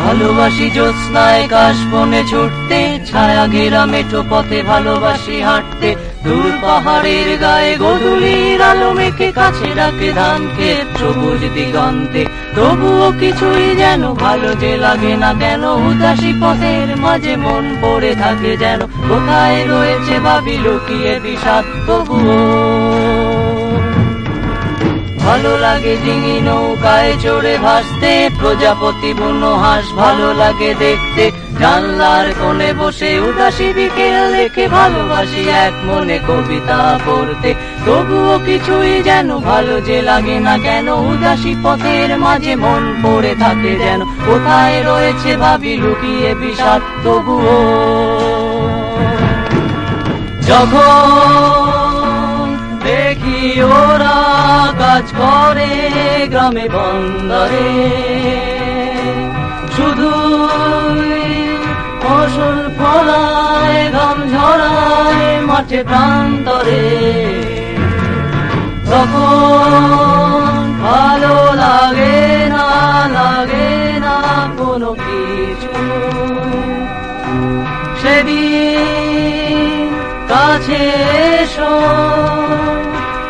ভালোবাসি জ্যোৎস্নায় কাশবনে ছুটতে, ছায়া ঘেরা মেঠো পথে ভালোবাসি হাঁটতে, দূর পাহাড়ের গায়ে গোধূলির আলো মেখে কাছে ডাকে ধান ক্ষেত সবুজ দিগন্তে। তবুও কিছুই যেন ভালো যে লাগে না কেন, উদাসী পথের মাঝে মন পড়ে থাকে যেন, কোথায় রয়েছে ভাবি লুকিয়ে বিষাদ তবুও। ভালো লাগে ডিঙি নৌকায় চড়ে ভাসতে, প্রজাপতি বুনো হাঁস ভালো লাগে দেখতে, জানলার কোণে বসে উদাসী বিকেল দেখে ভালোবাসি এক মনে কবিতা পড়তে। তবুও কিছুই যেন ভালো যে লাগে না কেন, উদাসী পথের মাঝে মন পড়ে থাকে যেন, কোথায় রয়েছে ভাবি লুকিয়ে বিষাদ তবুও। যখন দেখি ওরা কাজ করে গ্রামে বন্দরে, শুধু ফসল ফলায় ঘাম ঝরায় মাঠে প্রান্তরে, তখন ভালো লাগে না কোনো কিছু। সেদিন কাছে এসো,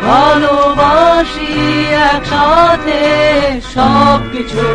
ভালোবাসি একসাথে সবকিছু।